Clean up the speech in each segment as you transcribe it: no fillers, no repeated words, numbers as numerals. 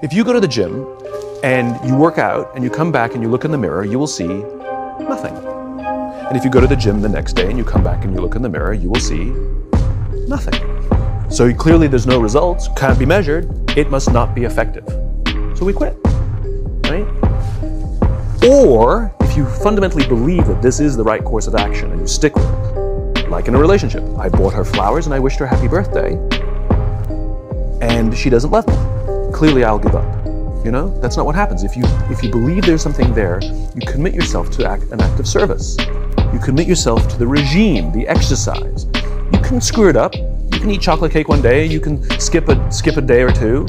If you go to the gym and you work out and you come back and you look in the mirror, you will see nothing. And if you go to the gym the next day and you come back and you look in the mirror, you will see nothing. So clearly there's no results, can't be measured, it must not be effective. So we quit, right? Or if you fundamentally believe that this is the right course of action and you stick with it, like in a relationship, I bought her flowers and I wished her happy birthday, and she doesn't love me. Clearly I'll give up. You know, that's not what happens. If you believe there's something there, you commit yourself to an act of service. You commit yourself to the regime, the exercise. You can screw it up. You can eat chocolate cake one day. You can skip a day or two.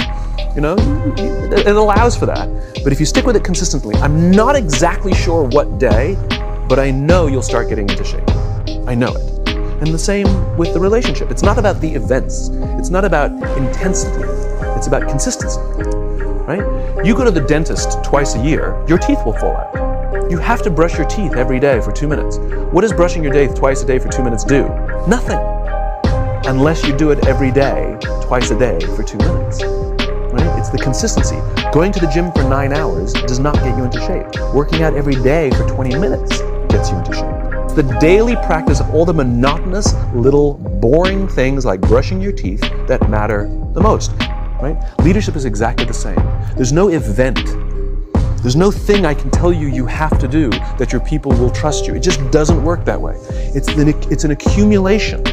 You know, it allows for that. But if you stick with it consistently, I'm not exactly sure what day, but I know you'll start getting into shape. I know it. And the same with the relationship. It's not about the events. It's not about intensity. It's about consistency. Right? You go to the dentist twice a year, your teeth will fall out. You have to brush your teeth every day for 2 minutes. What does brushing your teeth twice a day for 2 minutes do? Nothing. Unless you do it every day, twice a day for 2 minutes. Right? It's the consistency. Going to the gym for 9 hours does not get you into shape. Working out every day for 20 minutes gets you into shape. It's the daily practice of all the monotonous, little, boring things like brushing your teeth that matter the most. Right? Leadership is exactly the same. There's no event. There's no thing I can tell you you have to do that your people will trust you. It just doesn't work that way. It's an accumulation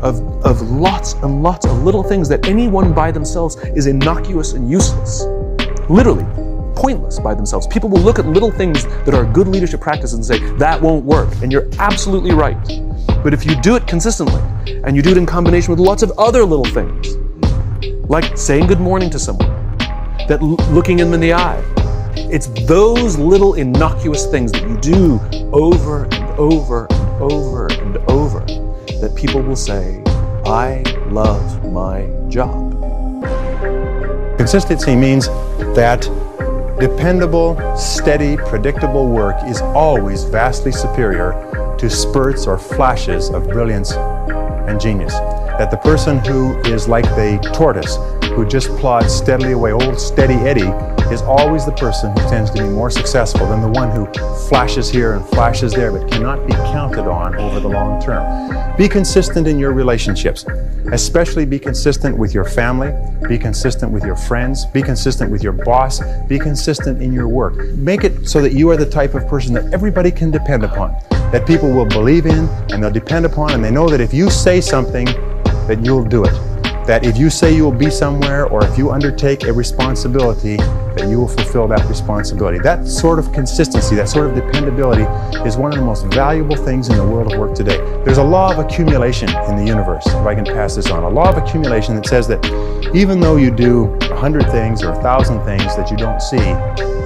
of lots and lots of little things that any one by themselves is innocuous and useless. Literally, pointless by themselves. People will look at little things that are good leadership practices and say, that won't work. And you're absolutely right. But if you do it consistently, and you do it in combination with lots of other little things, like saying good morning to someone, that looking them in the eye. It's those little innocuous things that you do over and over and over and over that people will say, I love my job. Consistency means that dependable, steady, predictable work is always vastly superior to spurts or flashes of brilliance and genius. That the person who is like the tortoise, who just plods steadily away, old steady Eddie, is always the person who tends to be more successful than the one who flashes here and flashes there but cannot be counted on over the long term. Be consistent in your relationships. Especially be consistent with your family, be consistent with your friends, be consistent with your boss, be consistent in your work. Make it so that you are the type of person that everybody can depend upon, that people will believe in and they'll depend upon, and they know that if you say something, that you'll do it. That if you say you will be somewhere, or if you undertake a responsibility, that you will fulfill that responsibility. That sort of consistency, that sort of dependability is one of the most valuable things in the world of work today. There's a law of accumulation in the universe, if I can pass this on. A law of accumulation that says that even though you do 100 things or 1,000 things that you don't see,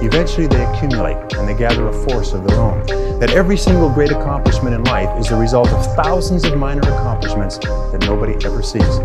eventually they accumulate and they gather a force of their own. That every single great accomplishment in life is the result of thousands of minor accomplishments that nobody ever sees.